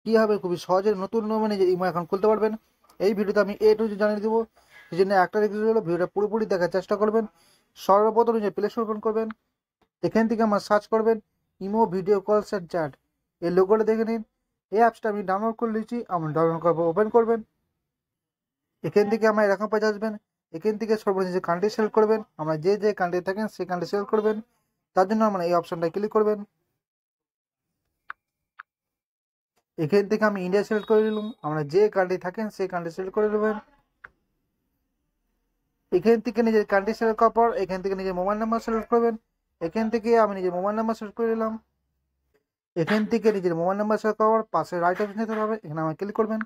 কীভাবে খুবই সহজে নতুন নিজের ইমো অ্যাকাউন্ট খুলতে পারবেন। এই ভিডিওতে আমি A to Z জানিয়ে দেবো। সেই জন্য একটা রিকোয়েস্ট হলো, ভিডিওটা পুরোপুরি দেখার চেষ্টা করবেন। সর্বপ্রথম নিজের প্লে স্টোর ওপেন করবেন। এখান থেকে আমার সার্চ করবেন ইমো ভিডিও কলস অ্যান্ড চ্যাট। এই লোগোটা দেখে নিন। এই অ্যাপসটা আমি ডাউনলোড করে নিয়েছি। আমার ডাউনলোড করার পর ওপেন করবেন। এখান থেকে আমার এরকম পেজ আসবেন। এখান থেকে সর্বনিচে কান্ট্রি সিলেক্ট করবেন। আমরা যে কান্ট্রি থাকেন সেই কান্ট্রি সিলেক্ট করবেন। তার জন্য আমরা এই অপশনটা ক্লিক করবেন। এখান থেকে আমি ইন্ডিয়া সিলেক্ট করে নিলাম। আমরা যে কান্ট্রি থাকেন সেই কান্ট্রি সিলেক্ট করে নেবেন। এখান থেকে নিজের কান্ট্রি সিলেক্ট করার পর এখান থেকে নিজের মোবাইল নাম্বার সিলেক্ট করবেন। এখান থেকে আমি নিজের মোবাইল নাম্বার সিলেক্ট করে নিলাম। এখান থেকে নিজের মোবাইল নাম্বার সিলেক্ট করার পর পাশে রাইট অপশন দিতে হবে, এখানে আমার ক্লিক করবেন।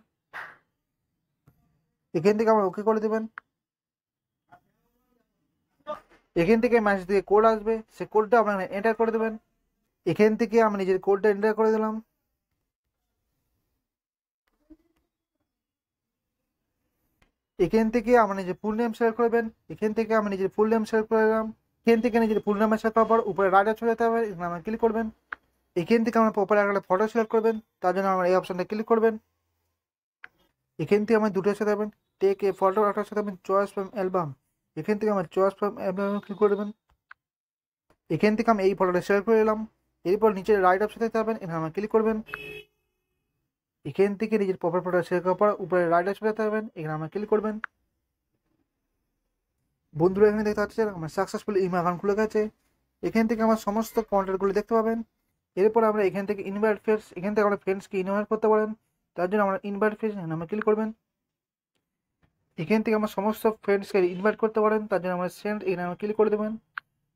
এখান থেকে আমরা ওকে করে দেবেন। এখান থেকে মেসেজ থেকে কোড আসবে, সেই কোডটা আপনারা এন্টার করে দেবেন। এখান থেকে আমি নিজের কোডটা এন্টার করে দিলাম। এখান থেকে আমার নিজের ফুল নেম সিলেক্ট করবেন। এখান থেকে আমি নিজের ফুল নেম সিলেক্ট করে দিলাম। এখান থেকে নিজের ফুল নেম সিলেক্ট করার পর উপরে রাইট অপশন যেতে হবে, এখানে আমার ক্লিক করবেন। এখান থেকে আমার প্রপার একটা ফটো সিলেক্ট করবেন, তার জন্য আমার এই অপশনটা ক্লিক করবেন। এখান থেকে আমার দুটোর সাথে যাবেন, টেক এ ফটো, একটার সাথে যাবেন চয়েস ফ্রম অ্যালবাম। এখান থেকে আমার চয়েস ফ্রম অ্যালবাম ক্লিক করে দেবেন। এখান থেকে আমি এই ফটোটা সিলেক্ট করে নিলাম। এরপর নিচের রাইট অপশন যেতে যাবেন, এখানে আমার ক্লিক করবেন। এখান থেকে নিজের প্রপার ফটো সিলেক্ট করার পর উপরে রাইট অপশন যেতে যাবেন, এখানে আমার ক্লিক করবেন। বন্ধুরা এখানে দেখতে পাচ্ছেন আমার সাকসেসফুল ইমেল অ্যাকাউন্ট খুলে গেছে। এখান থেকে আমার সমস্ত কন্ট্যাক্টগুলো দেখতে পাবেন। এরপর আমরা এখান থেকে ইনভাইট ফ্রেন্ডস, এখান থেকে আমরা ফ্রেন্ডসকে ইনভাইট করতে পারেন। তার জন্য আমরা ইনভাইট ফ্রেন্ডস এখানে আমরা ক্লিক করবেন। এখান থেকে আমার সমস্ত ফ্রেন্ডসকে ইনভাইট করতে পারেন, তার জন্য আমরা সেন্ড এখানে আমরা ক্লিক করে দেবেন।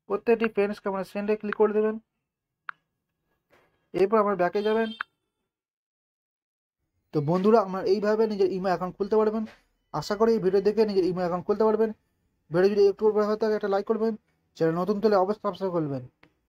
প্রত্যেকটি ফ্রেন্ডসকে আমরা সেন্ডে ক্লিক করে দেবেন। এরপর আমরা ব্যাকে যাবেন। তো বন্ধুরা আমরা এইভাবে নিজের ইমেল অ্যাকাউন্ট খুলতে পারবেন। আশা করি এই ভিডিও দেখে নিজের ইমেল অ্যাকাউন্ট খুলতে পারবেন। ভিডিও যদি একটু ভালো থাকে একটা লাইক করবেন, চ্যানেল নতুন হলে অবশ্যই সাবস্ক্রাইব করবেন।